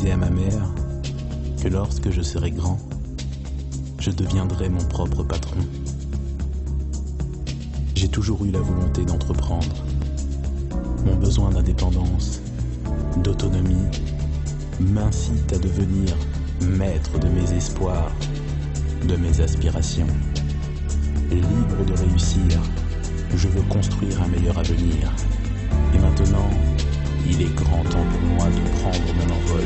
disais à ma mère que lorsque je serai grand, je deviendrai mon propre patron. J'ai toujours eu la volonté d'entreprendre. Mon besoin d'indépendance, d'autonomie, m'incite à devenir maître de mes espoirs, de mes aspirations. Libre de réussir, je veux construire un meilleur avenir. Et maintenant, il est grand temps pour moi de prendre mon envol.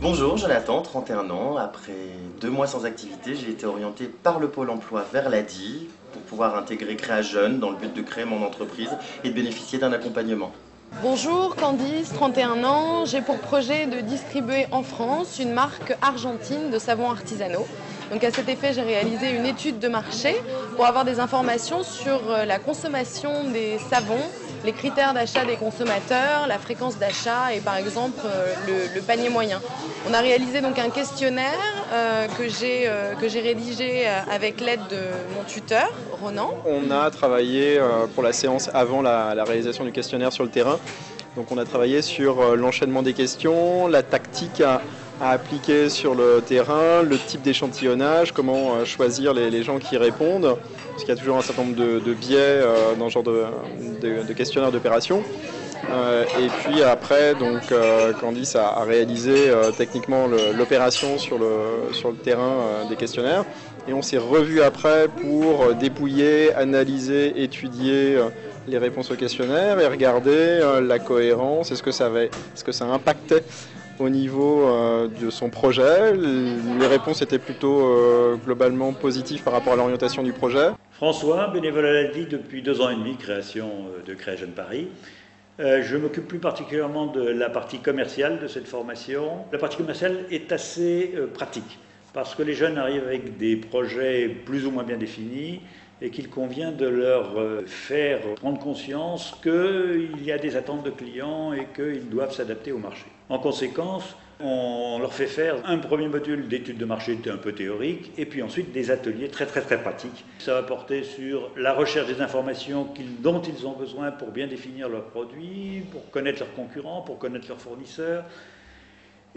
Bonjour Jonathan, 31 ans. Après 2 mois sans activité, j'ai été orienté par le Pôle emploi vers l'ADI pour pouvoir intégrer Créa-Jeunes dans le but de créer mon entreprise et de bénéficier d'un accompagnement. Bonjour Candice, 31 ans. J'ai pour projet de distribuer en France une marque argentine de savons artisanaux. Donc à cet effet, j'ai réalisé une étude de marché pour avoir des informations sur la consommation des savons, les critères d'achat des consommateurs, la fréquence d'achat et par exemple le panier moyen. On a réalisé donc un questionnaire que j'ai rédigé avec l'aide de mon tuteur, Ronan. On a travaillé pour la séance avant la réalisation du questionnaire sur le terrain. Donc on a travaillé sur l'enchaînement des questions, la tactique à appliquer sur le terrain, le type d'échantillonnage, comment choisir les gens qui répondent, parce qu'il y a toujours un certain nombre de biais dans ce genre de questionnaire d'opération. Et puis après, donc, Candice a réalisé techniquement l'opération sur le terrain des questionnaires. Et on s'est revu après pour dépouiller, analyser, étudier les réponses au questionnaire et regarder la cohérence, est-ce que ça impactait au niveau de son projet. Les réponses étaient plutôt globalement positives par rapport à l'orientation du projet. François, bénévole à l'ADI depuis 2 ans et demi, création de Créa-Jeunes Paris. Je m'occupe plus particulièrement de la partie commerciale de cette formation. La partie commerciale est assez pratique parce que les jeunes arrivent avec des projets plus ou moins bien définis et qu'il convient de leur faire prendre conscience qu'il y a des attentes de clients et qu'ils doivent s'adapter au marché. En conséquence, on leur fait faire un premier module d'études de marché un peu théorique et puis ensuite des ateliers très pratiques. Ça va porter sur la recherche des informations dont ils ont besoin pour bien définir leurs produits, pour connaître leurs concurrents, pour connaître leurs fournisseurs.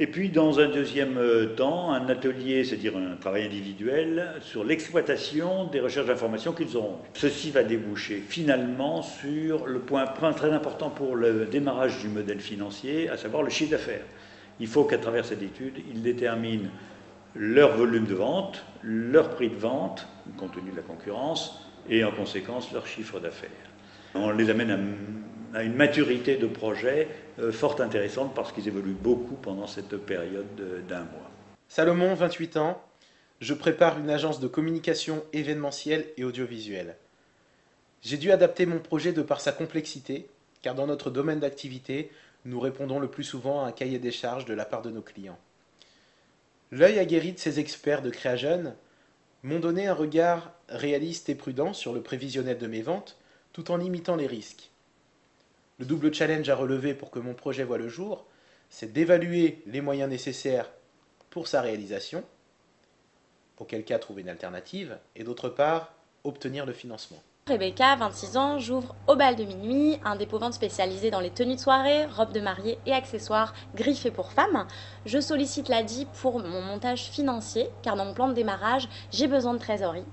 Et puis dans un deuxième temps, un atelier, c'est-à-dire un travail individuel, sur l'exploitation des recherches d'informations qu'ils auront. Ceci va déboucher finalement sur le point très important pour le démarrage du modèle financier, à savoir le chiffre d'affaires. Il faut qu'à travers cette étude, ils déterminent leur volume de vente, leur prix de vente, compte tenu de la concurrence, et en conséquence leur chiffre d'affaires. On les amène à une maturité de projet fort intéressante parce qu'ils évoluent beaucoup pendant cette période d'1 mois. Salomon, 28 ans. Je prépare une agence de communication événementielle et audiovisuelle. J'ai dû adapter mon projet de par sa complexité, car dans notre domaine d'activité, nous répondons le plus souvent à un cahier des charges de la part de nos clients. L'œil aguerri de ces experts de Créa-Jeunes m'ont donné un regard réaliste et prudent sur le prévisionnel de mes ventes, tout en limitant les risques. Le double challenge à relever pour que mon projet voie le jour, c'est d'évaluer les moyens nécessaires pour sa réalisation, auquel cas trouver une alternative, et d'autre part, obtenir le financement. Rebecca, 26 ans, j'ouvre au bal de minuit, un dépôt-vente spécialisé dans les tenues de soirée, robes de mariée et accessoires griffés pour femmes. Je sollicite l'ADI pour mon montage financier, car dans mon plan de démarrage, j'ai besoin de trésorerie.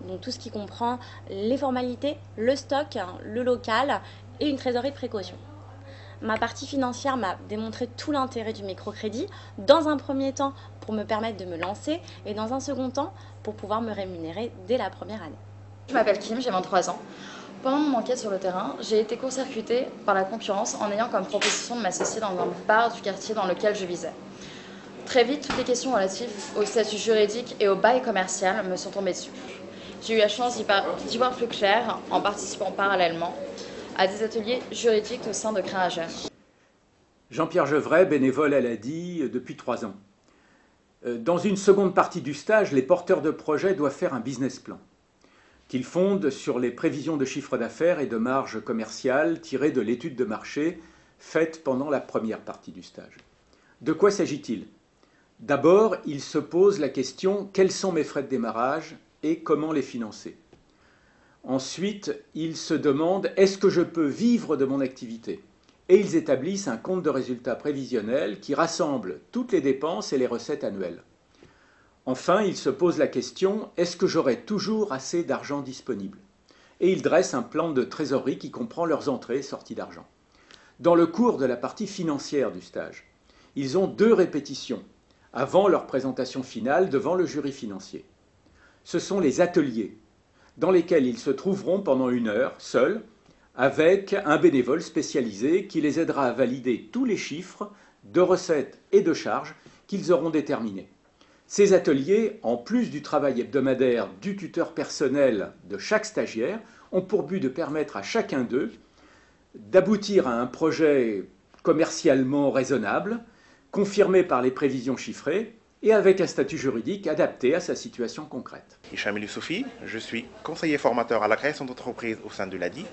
Donc tout ce qui comprend les formalités, le stock, le local et une trésorerie de précaution. Ma partie financière m'a démontré tout l'intérêt du microcrédit, dans un premier temps pour me permettre de me lancer et dans un second temps pour pouvoir me rémunérer dès la première année. Je m'appelle Kim, j'ai 23 ans. Pendant mon enquête sur le terrain, j'ai été court-circuitée par la concurrence en ayant comme proposition de m'associer dans un bar du quartier dans lequel je visais. Très vite, toutes les questions relatives au statut juridique et au bail commercial me sont tombées dessus. J'ai eu la chance d'y voir plus clair en participant parallèlement à des ateliers juridiques au sein de Créa-Jeunes. Jean-Pierre Gevray, bénévole à l'ADI depuis 3 ans. Dans une seconde partie du stage, les porteurs de projets doivent faire un business plan qu'ils fondent sur les prévisions de chiffre d'affaires et de marge commerciale tirées de l'étude de marché faite pendant la première partie du stage. De quoi s'agit-il? D'abord, il se pose la question « Quels sont mes frais de démarrage et comment les financer ?» Ensuite, ils se demandent « Est-ce que je peux vivre de mon activité ?» Et ils établissent un compte de résultat prévisionnel qui rassemble toutes les dépenses et les recettes annuelles. Enfin, ils se posent la question « Est-ce que j'aurai toujours assez d'argent disponible ?» Et ils dressent un plan de trésorerie qui comprend leurs entrées et sorties d'argent. Dans le cours de la partie financière du stage, ils ont 2 répétitions avant leur présentation finale devant le jury financier. Ce sont les ateliers dans lesquels ils se trouveront pendant 1 heure, seuls, avec un bénévole spécialisé qui les aidera à valider tous les chiffres de recettes et de charges qu'ils auront déterminés. Ces ateliers, en plus du travail hebdomadaire du tuteur personnel de chaque stagiaire, ont pour but de permettre à chacun d'eux d'aboutir à un projet commercialement raisonnable, confirmé par les prévisions chiffrées et avec un statut juridique adapté à sa situation concrète. Hicham Yousoufi, je suis conseiller formateur à la création d'entreprise au sein de l'ADI.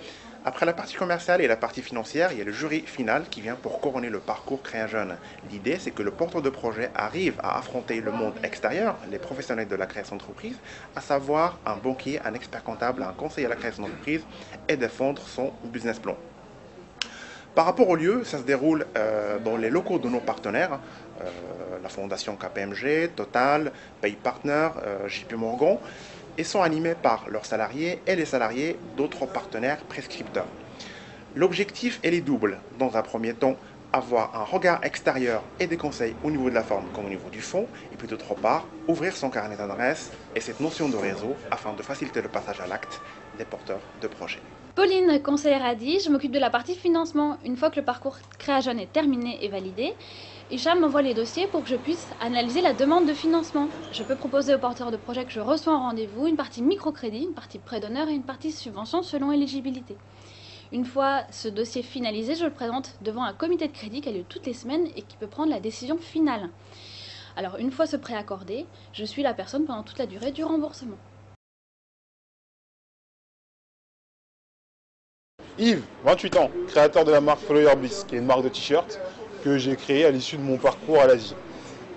Après la partie commerciale et la partie financière, il y a le jury final qui vient pour couronner le parcours Créa Jeune. L'idée, c'est que le porteur de projet arrive à affronter le monde extérieur, les professionnels de la création d'entreprise, à savoir un banquier, un expert comptable, un conseiller à la création d'entreprise et défendre son business plan. Par rapport au lieu, ça se déroule dans les locaux de nos partenaires, la fondation KPMG, Total, Pay Partner, JP Morgan, et sont animés par leurs salariés et les salariés d'autres partenaires prescripteurs. L'objectif est double. Dans un premier temps, avoir un regard extérieur et des conseils au niveau de la forme comme au niveau du fond, et puis d'autre part, ouvrir son carnet d'adresse et cette notion de réseau afin de faciliter le passage à l'acte des porteurs de projets. Pauline, conseillère ADI, je m'occupe de la partie financement. Une fois que le parcours Créa Jeune est terminé et validé, Hicham m'envoie les dossiers pour que je puisse analyser la demande de financement. Je peux proposer aux porteurs de projet que je reçois en rendez-vous une partie microcrédit, une partie prêt d'honneur et une partie subvention selon éligibilité. Une fois ce dossier finalisé, je le présente devant un comité de crédit qui a lieu toutes les semaines et qui peut prendre la décision finale. Alors une fois ce prêt accordé, je suis la personne pendant toute la durée du remboursement. Yves, 28 ans, créateur de la marque Follower Bliss, qui est une marque de t-shirt que j'ai créée à l'issue de mon parcours à l'ADI.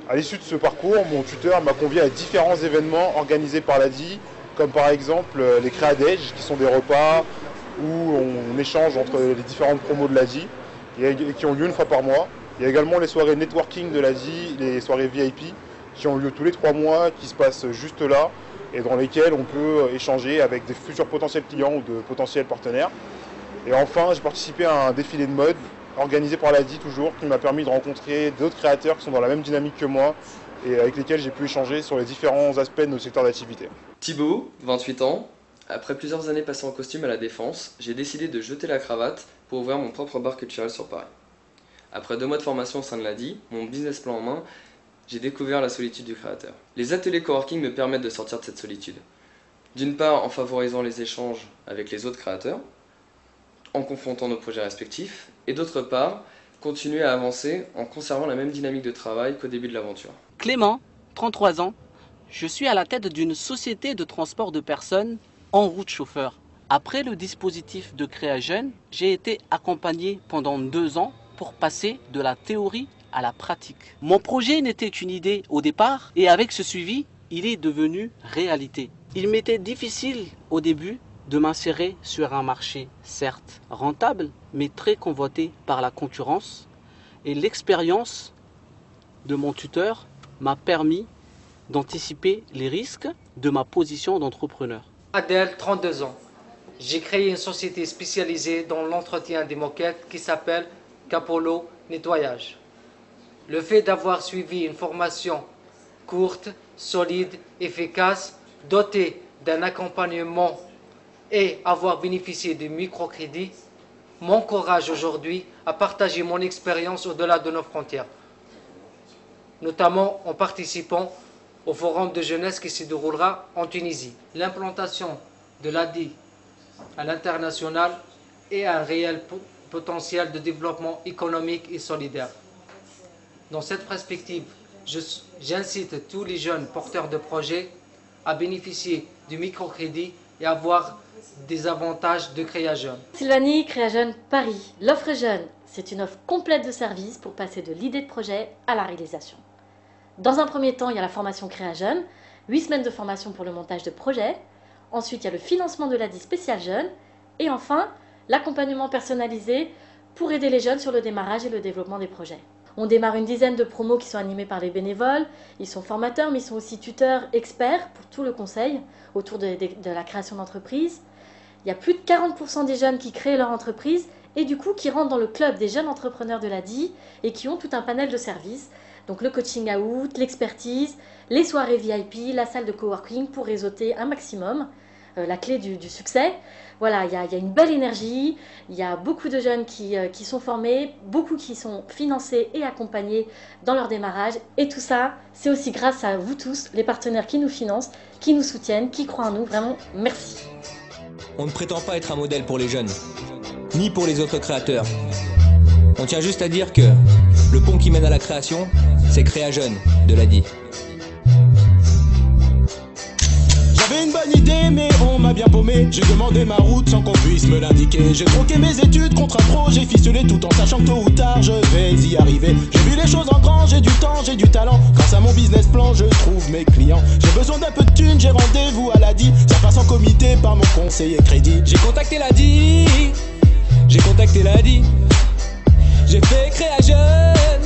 À l'issue de ce parcours, mon tuteur m'a convié à différents événements organisés par l'ADI, comme par exemple les Créa Days, qui sont des repas où on échange entre les différentes promos de l'ADI et qui ont lieu 1 fois par mois. Il y a également les soirées networking de l'ADI, les soirées VIP, qui ont lieu tous les 3 mois, qui se passent juste là, et dans lesquelles on peut échanger avec des futurs potentiels clients ou de potentiels partenaires. Et enfin, j'ai participé à un défilé de mode organisé par l'ADI toujours, qui m'a permis de rencontrer d'autres créateurs qui sont dans la même dynamique que moi et avec lesquels j'ai pu échanger sur les différents aspects de nos secteurs d'activité. Thibaut, 28 ans. Après plusieurs années passées en costume à la Défense, j'ai décidé de jeter la cravate pour ouvrir mon propre bar culturel sur Paris. Après 2 mois de formation au sein de l'ADI, mon business plan en main, j'ai découvert la solitude du créateur. Les ateliers coworking me permettent de sortir de cette solitude. D'une part en favorisant les échanges avec les autres créateurs, en confrontant nos projets respectifs, et d'autre part, continuer à avancer en conservant la même dynamique de travail qu'au début de l'aventure. Clément, 33 ans, je suis à la tête d'une société de transport de personnes en route chauffeur. Après le dispositif de Créa Jeune, j'ai été accompagné pendant 2 ans pour passer de la théorie à la pratique. Mon projet n'était qu'une idée au départ et avec ce suivi, il est devenu réalité. Il m'était difficile au début de m'insérer sur un marché certes rentable, mais très convoité par la concurrence. Et l'expérience de mon tuteur m'a permis d'anticiper les risques de ma position d'entrepreneur. Adèle, 32 ans. J'ai créé une société spécialisée dans l'entretien des moquettes qui s'appelle Capolo Nettoyage. Le fait d'avoir suivi une formation courte, solide, efficace, dotée d'un accompagnement et avoir bénéficié du microcrédit m'encourage aujourd'hui à partager mon expérience au-delà de nos frontières, notamment en participant au forum de jeunesse qui se déroulera en Tunisie. L'implantation de l'ADI à l'international est un réel potentiel de développement économique et solidaire. Dans cette perspective, j'incite tous les jeunes porteurs de projets à bénéficier du microcrédit et avoir des avantages de Créa Jeune. Sylvanie, Créa Jeune Paris. L'offre jeune, c'est une offre complète de services pour passer de l'idée de projet à la réalisation. Dans un premier temps, il y a la formation Créa Jeune, 8 semaines de formation pour le montage de projet. Ensuite, il y a le financement de l'ADI spécial jeune. Et enfin, l'accompagnement personnalisé pour aider les jeunes sur le démarrage et le développement des projets. On démarre une dizaine de promos qui sont animés par les bénévoles. Ils sont formateurs, mais ils sont aussi tuteurs, experts pour tout le conseil autour de la création d'entreprise. Il y a plus de 40% des jeunes qui créent leur entreprise et du coup qui rentrent dans le club des jeunes entrepreneurs de l'ADI et qui ont tout un panel de services. Donc le coaching out, l'expertise, les soirées VIP, la salle de coworking pour réseauter un maximum. La clé du succès. Voilà, il y a une belle énergie, il y a beaucoup de jeunes qui sont formés, beaucoup qui sont financés et accompagnés dans leur démarrage. Et tout ça, c'est aussi grâce à vous tous, les partenaires qui nous financent, qui nous soutiennent, qui croient en nous. Vraiment, merci. On ne prétend pas être un modèle pour les jeunes, ni pour les autres créateurs. On tient juste à dire que le pont qui mène à la création, c'est Créa Jeune de l'ADI. J'avais une bonne idée mais on m'a bien paumé. J'ai demandé ma route sans qu'on puisse me l'indiquer. J'ai troqué mes études contre un projet ficelé, tout en sachant que tôt ou tard je vais y arriver. J'ai vu les choses en grand, j'ai du temps, j'ai du talent. Grâce à mon business plan je trouve mes clients. J'ai besoin d'un peu de thunes, j'ai rendez-vous à l'ADI. Ça passe en comité par mon conseiller crédit. J'ai contacté l'ADI, j'ai contacté l'ADI. J'ai fait Créa Jeune,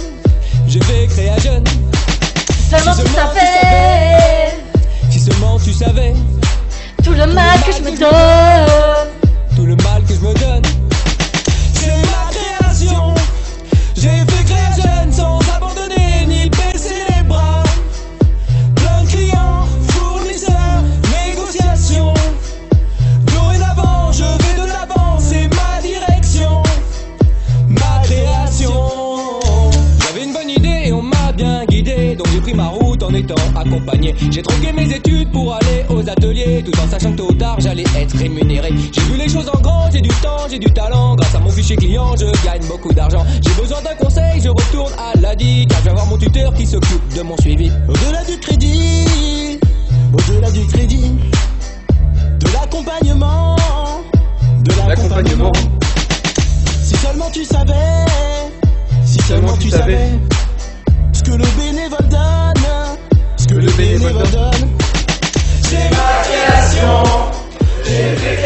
j'ai fait Créa Jeune. Seulement tu savais. Si seulement tu savais tout le mal que je me donne. Tout le mal que je me donne. C'est ma création. J'ai fait Créa Jeune sans abandonner ni baisser les bras. Plein de clients, fournisseurs, négociations. Dorénavant je vais de l'avant, c'est ma direction. Ma création. J'avais une bonne idée et on m'a bien guidé, donc j'ai pris ma route en étant accompagné. J'ai troqué mes études pour aller aux ateliers, tout en sachant que tôt ou tard j'allais être rémunéré. J'ai vu les choses en grand, j'ai du temps, j'ai du talent. Grâce à mon fichier client, je gagne beaucoup d'argent. J'ai besoin d'un conseil, je retourne à l'ADI, car je vais avoir mon tuteur qui s'occupe de mon suivi. Au-delà du crédit, au-delà du crédit, de l'accompagnement, de l'accompagnement. Si seulement tu savais, si seulement tu savais ce que le bénévole donne, ce que le bénévole donne. C'est ma création, j'ai fait